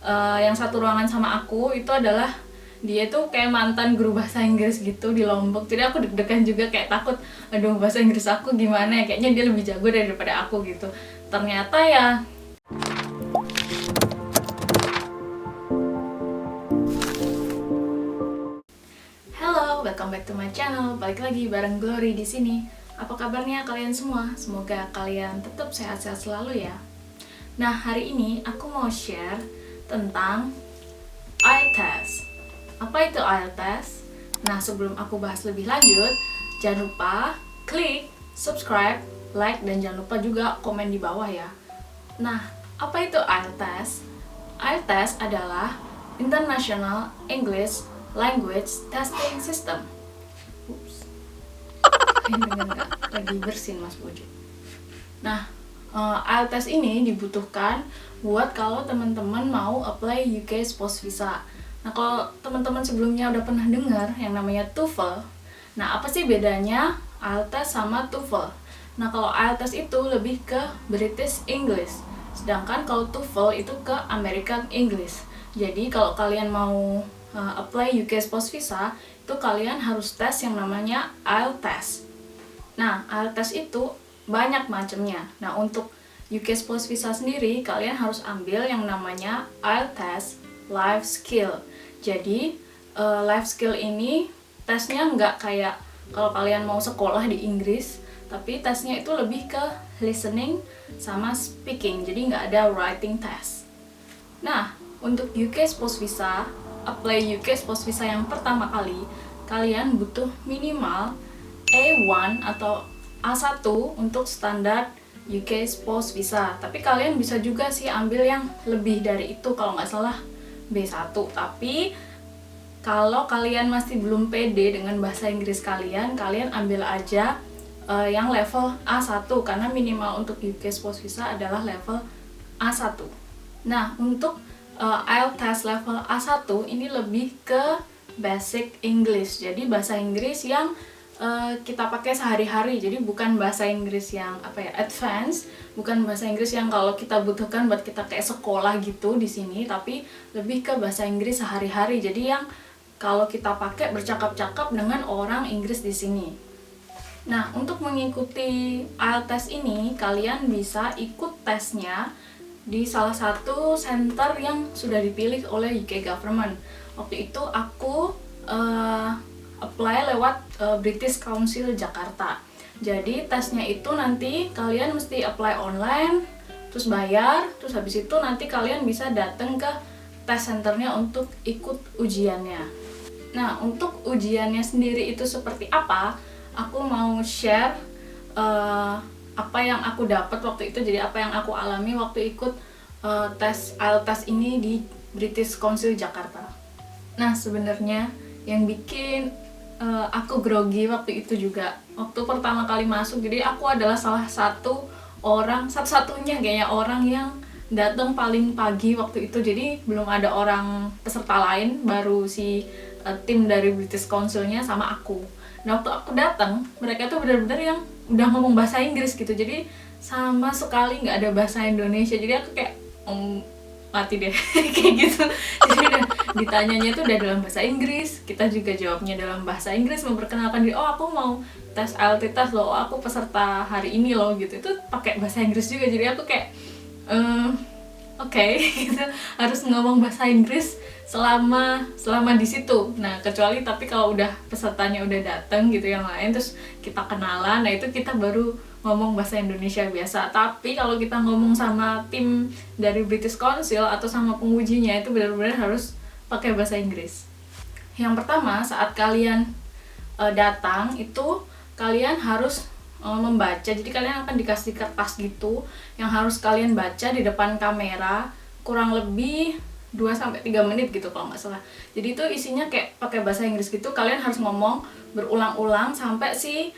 yang satu ruangan sama aku itu adalah dia tuh kayak mantan guru bahasa Inggris gitu di Lombok. Jadi aku deg-degan juga, kayak takut, aduh bahasa Inggris aku gimana ya, kayaknya dia lebih jago daripada aku gitu. Ternyata ya hello, welcome back to my channel. Balik lagi bareng Glory di sini. Apa kabarnya kalian semua? Semoga kalian tetap sehat-sehat selalu ya. Nah, hari ini aku mau share tentang IELTS. Apa itu IELTS? Nah, sebelum aku bahas lebih lanjut, jangan lupa klik subscribe, like, dan jangan lupa juga komen di bawah ya. Nah, apa itu IELTS? IELTS adalah International English Language Testing System. Ups. Kalian denger nggak? Lagi bersin Mas Bojo. Nah, IELTS ini dibutuhkan buat kalau teman-teman mau apply UK Spouse Visa. Nah, kalau teman-teman sebelumnya udah pernah dengar yang namanya TOEFL, nah apa sih bedanya IELTS sama TOEFL? Nah, kalau IELTS itu lebih ke British English, sedangkan kalau TOEFL itu ke American English. Jadi kalau kalian mau apply UK Spouse Visa, itu kalian harus tes yang namanya IELTS. Nah, IELTS itu banyak macamnya. Nah, untuk UK Spouse Visa sendiri, kalian harus ambil yang namanya IELTS Life Skill. Jadi, life skill ini tesnya nggak kayak kalau kalian mau sekolah di Inggris, tapi tesnya itu lebih ke listening sama speaking. Jadi nggak ada writing test. Nah, untuk UK Spouse Visa, apply UK Spouse Visa yang pertama kali, kalian butuh minimal A1 atau A1 untuk standar UK Spouse Visa. Tapi kalian bisa juga sih ambil yang lebih dari itu, kalau nggak salah B1. Tapi kalau kalian masih belum pede dengan bahasa Inggris kalian ambil aja yang level A1, karena minimal untuk UK Spouse Visa adalah level A1. Nah, untuk IELTS level A1 ini lebih ke basic English. Jadi bahasa Inggris yang kita pakai sehari-hari. Jadi bukan bahasa Inggris yang advance, bukan bahasa Inggris yang kalau kita butuhkan buat kita kayak sekolah gitu di sini, tapi lebih ke bahasa Inggris sehari-hari. Jadi yang kalau kita pakai bercakap-cakap dengan orang Inggris di sini. Nah, untuk mengikuti IELTS ini, kalian bisa ikut tesnya di salah satu center yang sudah dipilih oleh UK government. Waktu itu aku apply lewat British Council Jakarta. Jadi tesnya itu nanti kalian mesti apply online, terus bayar, terus habis itu nanti kalian bisa datang ke tes centernya untuk ikut ujiannya. Nah, untuk ujiannya sendiri itu seperti apa? Aku mau share apa yang aku dapat waktu itu. Jadi apa yang aku alami waktu ikut tes IELTS ini di British Council Jakarta. Nah, sebenarnya yang bikin aku grogi waktu itu juga waktu pertama kali masuk. Jadi aku adalah salah satu orang, satu-satunya kayaknya orang yang datang paling pagi waktu itu. Jadi belum ada orang peserta lain, baru si tim dari British Council-nya sama aku. Nah, waktu aku datang, mereka tuh benar-benar yang udah ngomong bahasa Inggris gitu. Jadi sama sekali nggak ada bahasa Indonesia. Jadi aku kayak mati deh kayak gitu. Jadi udah ditanyanya tuh udah dalam bahasa Inggris, kita juga jawabnya dalam bahasa Inggris, memperkenalkan diri, oh aku mau tes IELTS loh, oh aku peserta hari ini loh gitu. Itu pakai bahasa Inggris juga. Jadi aku kayak oke, gitu, harus ngomong bahasa Inggris selama di situ. Nah, kecuali tapi kalau udah pesertanya udah datang gitu yang lain, terus kita kenalan, nah itu kita baru ngomong bahasa Indonesia biasa. Tapi kalau kita ngomong sama tim dari British Council atau sama pengujinya, itu benar-benar harus pakai bahasa Inggris. Yang pertama, saat kalian datang itu kalian harus membaca. Jadi kalian akan dikasih kertas gitu yang harus kalian baca di depan kamera kurang lebih 2-3 menit gitu kalau nggak salah. Jadi itu isinya kayak pakai bahasa Inggris gitu. Kalian harus ngomong berulang-ulang sampai si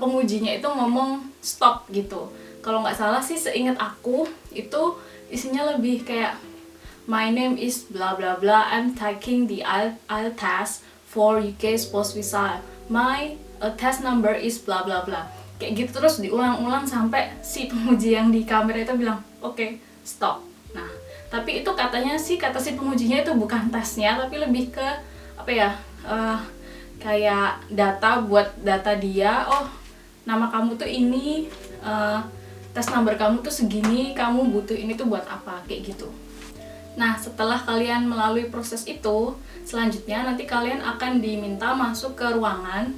pengujinya itu ngomong stop gitu. Kalau nggak salah sih seingat aku itu isinya lebih kayak my name is bla bla bla, I'm taking the IELTS for UK Spouse Visa, my test number is bla bla bla. Kayak gitu terus diulang-ulang sampai si penguji yang di kamera itu bilang oke, stop. Nah, Tapi itu katanya sih, kata si pengujinya itu bukan tesnya, tapi lebih ke apa ya, kayak data, buat data dia. Oh, nama kamu tuh ini, tes number kamu tuh segini, kamu butuh ini tuh buat apa, kayak gitu. Nah, setelah kalian melalui proses itu, selanjutnya nanti kalian akan diminta masuk ke ruangan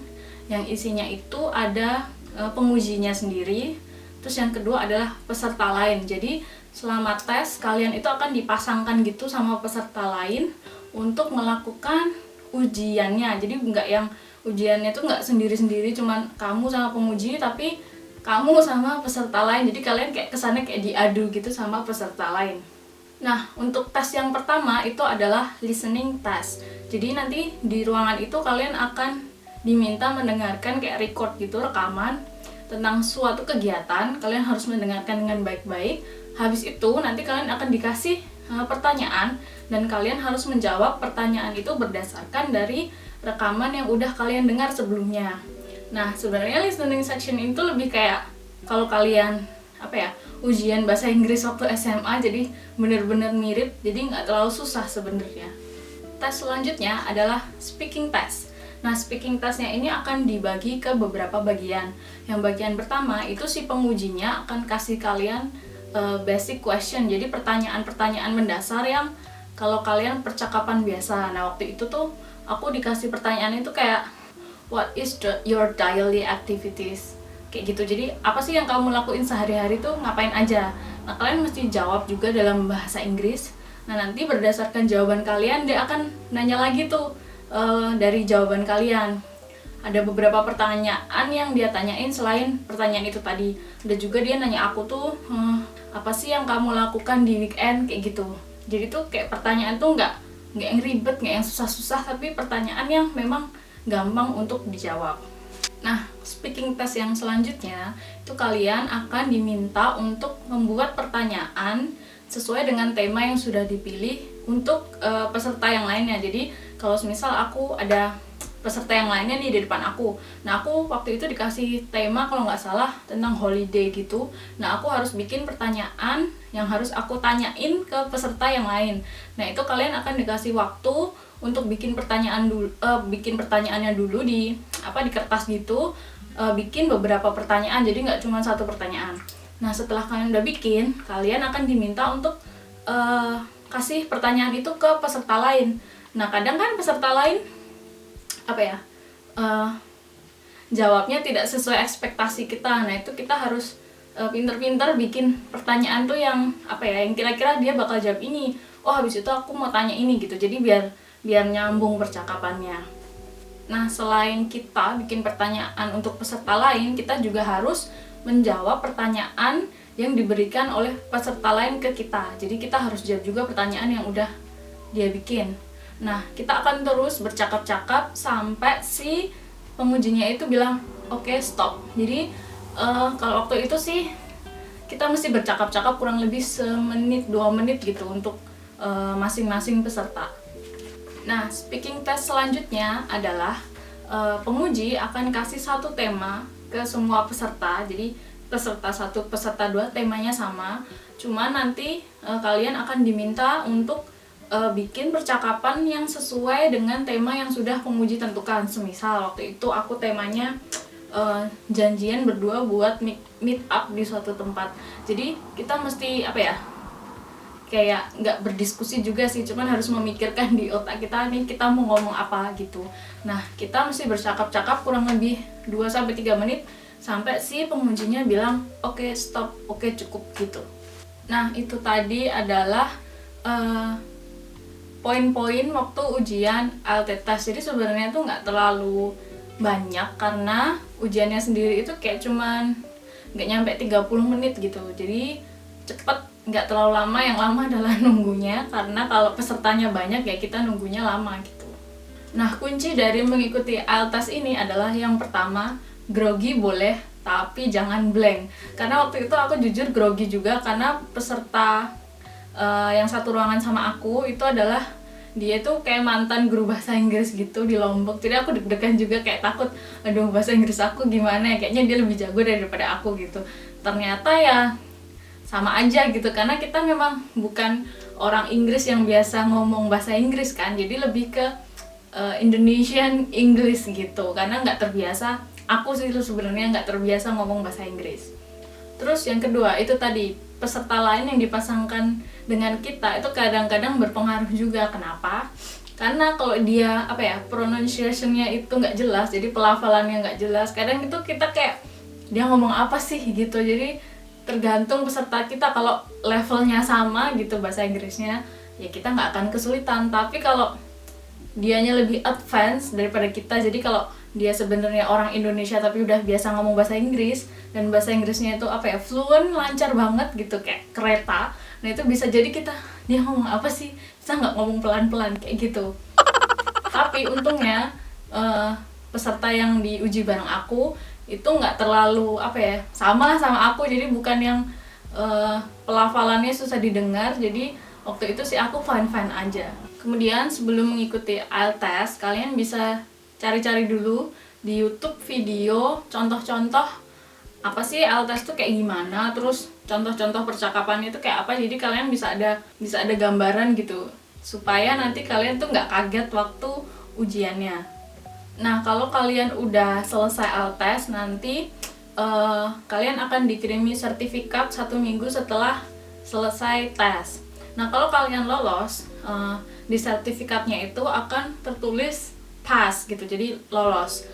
yang isinya itu ada pengujinya sendiri. Terus yang kedua adalah peserta lain. Jadi selama tes kalian itu akan dipasangkan gitu sama peserta lain untuk melakukan ujiannya. Jadi nggak yang ujiannya itu nggak sendiri-sendiri, cuman kamu sama penguji, tapi kamu sama peserta lain. Jadi kalian kayak kesannya kayak diadu gitu sama peserta lain. Nah, untuk tes yang pertama itu adalah listening test. Jadi nanti di ruangan itu kalian akan diminta mendengarkan kayak record gitu, rekaman tentang suatu kegiatan. Kalian harus mendengarkan dengan baik-baik. Habis itu nanti kalian akan dikasih pertanyaan dan kalian harus menjawab pertanyaan itu berdasarkan dari rekaman yang udah kalian dengar sebelumnya. Nah, sebenarnya listening section itu lebih kayak kalau kalian ujian bahasa Inggris waktu SMA, jadi bener-bener mirip, jadi nggak terlalu susah sebenarnya. Tes selanjutnya adalah speaking test. Nah, speaking testnya ini akan dibagi ke beberapa bagian. Yang bagian pertama itu si pengujinya akan kasih kalian basic question, jadi pertanyaan-pertanyaan mendasar yang kalau kalian percakapan biasa. Nah, waktu itu tuh aku dikasih pertanyaan itu kayak what is your daily activities, kayak gitu. Jadi apa sih yang kamu lakuin sehari-hari tuh, ngapain aja. Nah, kalian mesti jawab juga dalam bahasa Inggris. Nah, nanti berdasarkan jawaban kalian dia akan nanya lagi tuh dari jawaban kalian. Ada beberapa pertanyaan yang dia tanyain selain pertanyaan itu tadi. Ada juga dia nanya aku tuh apa sih yang kamu lakukan di weekend, kayak gitu. Jadi tuh kayak pertanyaan tuh nggak yang ribet, nggak yang susah-susah, tapi pertanyaan yang memang gampang untuk dijawab. Nah, speaking test yang selanjutnya itu kalian akan diminta untuk membuat pertanyaan sesuai dengan tema yang sudah dipilih untuk peserta yang lainnya. Jadi kalau misal aku ada peserta yang lainnya nih di depan aku, nah aku waktu itu dikasih tema kalau nggak salah tentang holiday gitu. Nah, aku harus bikin pertanyaan yang harus aku tanyain ke peserta yang lain. Nah, itu kalian akan dikasih waktu untuk bikin pertanyaannya dulu di kertas gitu, bikin beberapa pertanyaan, jadi nggak cuma satu pertanyaan. Nah, setelah kalian udah bikin, kalian akan diminta untuk kasih pertanyaan itu ke peserta lain. Nah, kadang kan peserta lain jawabnya tidak sesuai ekspektasi kita. Nah, itu kita harus pinter-pinter bikin pertanyaan tuh yang yang kira-kira dia bakal jawab ini. Oh, habis itu aku mau tanya ini gitu. Jadi biar nyambung percakapannya. Nah, selain kita bikin pertanyaan untuk peserta lain, kita juga harus menjawab pertanyaan yang diberikan oleh peserta lain ke kita. Jadi kita harus jawab juga pertanyaan yang udah dia bikin. Nah, kita akan terus bercakap-cakap sampai si pengujinya itu bilang oke, stop. Jadi kalau waktu itu sih kita mesti bercakap-cakap kurang lebih 1-2 menit gitu untuk masing-masing peserta. Nah, speaking test selanjutnya adalah penguji akan kasih satu tema ke semua peserta. Jadi peserta 1, peserta 2 temanya sama. Cuma nanti kalian akan diminta untuk bikin percakapan yang sesuai dengan tema yang sudah penguji tentukan. Semisal waktu itu aku temanya janjian berdua buat meet up di suatu tempat. Jadi kita mesti kayak nggak berdiskusi juga sih, cuman harus memikirkan di otak kita nih kita mau ngomong apa gitu. Nah, kita mesti bercakap-cakap kurang lebih 2-3 menit sampai si pengujinya bilang oke, stop, oke, cukup gitu. Nah, itu tadi adalah poin-poin waktu ujian LT-Test. Jadi sebenarnya tuh nggak terlalu banyak karena ujiannya sendiri itu kayak cuman nggak nyampe 30 menit gitu. Jadi cepet, nggak terlalu lama. Yang lama adalah nunggunya, karena kalau pesertanya banyak ya kita nunggunya lama gitu. Nah, kunci dari mengikuti LT-Test ini adalah yang pertama, grogi boleh tapi jangan blank. Karena waktu itu aku jujur grogi juga karena peserta yang satu ruangan sama aku itu adalah dia tuh kayak mantan guru bahasa Inggris gitu di Lombok. Jadi aku deg-degan juga, kayak takut, aduh bahasa Inggris aku gimana ya, kayaknya dia lebih jago daripada aku gitu. Ternyata ya sama aja gitu, karena kita memang bukan orang Inggris yang biasa ngomong bahasa Inggris kan, jadi lebih ke Indonesian English gitu, karena nggak terbiasa. Aku sih sebenarnya nggak terbiasa ngomong bahasa Inggris. Terus yang kedua itu tadi, peserta lain yang dipasangkan dengan kita itu kadang-kadang berpengaruh juga. Kenapa? Karena kalau dia pronunciation-nya itu nggak jelas, jadi pelafalannya nggak jelas, kadang itu kita kayak dia ngomong apa sih gitu. Jadi tergantung peserta kita, kalau levelnya sama gitu bahasa Inggrisnya, ya kita nggak akan kesulitan. Tapi kalau dianya lebih advance daripada kita, jadi kalau dia sebenarnya orang Indonesia tapi udah biasa ngomong bahasa Inggris, dan bahasa Inggrisnya itu fluent, lancar banget gitu kayak kereta, nah itu bisa jadi dia ngomong apa sih, bisa nggak ngomong pelan-pelan kayak gitu. Tapi untungnya peserta yang diuji bareng aku itu nggak terlalu sama aku, jadi bukan yang pelafalannya susah didengar. Jadi waktu itu sih aku fine-fine aja. Kemudian sebelum mengikuti IELTS test, kalian bisa cari-cari dulu di YouTube video contoh-contoh apa sih IELTS test tuh kayak gimana, terus contoh-contoh percakapannya itu kayak apa. Jadi kalian bisa ada gambaran gitu, supaya nanti kalian tuh nggak kaget waktu ujiannya. Nah, kalau kalian udah selesai IELTS test, nanti kalian akan dikirimi sertifikat 1 minggu setelah selesai tes. Nah, kalau kalian lolos, di sertifikatnya itu akan tertulis pass gitu, jadi lolos.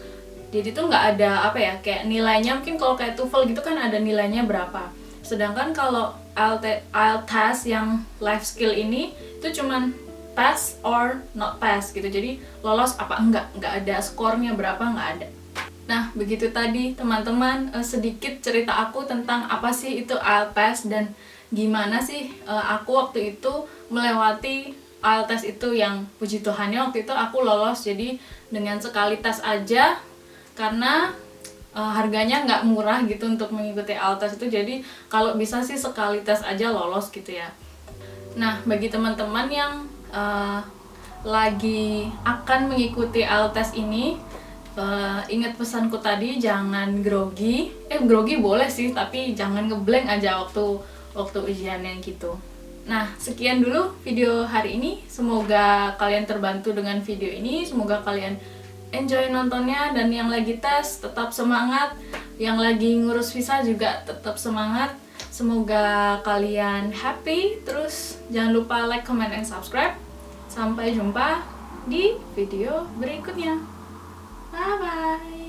Jadi tuh nggak ada kayak nilainya. Mungkin kalau kayak TOEFL gitu kan ada nilainya berapa. Sedangkan kalau IELTS test yang life skill ini itu cuman pass or not pass gitu. Jadi lolos apa nggak ada skornya berapa, nggak ada. Nah, begitu tadi teman-teman sedikit cerita aku tentang apa sih itu IELTS test dan gimana sih aku waktu itu melewati IELTS test itu, yang puji Tuhannya waktu itu aku lolos. Jadi dengan sekali tes aja, karena harganya nggak murah gitu untuk mengikuti IELTS test itu. Jadi kalau bisa sih sekali tes aja lolos gitu ya. Nah, bagi teman-teman yang lagi akan mengikuti IELTS test ini, ingat pesanku tadi, jangan grogi. Grogi boleh sih, tapi jangan ngeblank aja waktu ujiannya gitu. Nah, sekian dulu video hari ini. Semoga kalian terbantu dengan video ini. Semoga kalian enjoy nontonnya, dan yang lagi tes tetap semangat, yang lagi ngurus visa juga tetap semangat. Semoga kalian happy. Terus jangan lupa like, comment, and subscribe. Sampai jumpa di video berikutnya. Bye bye.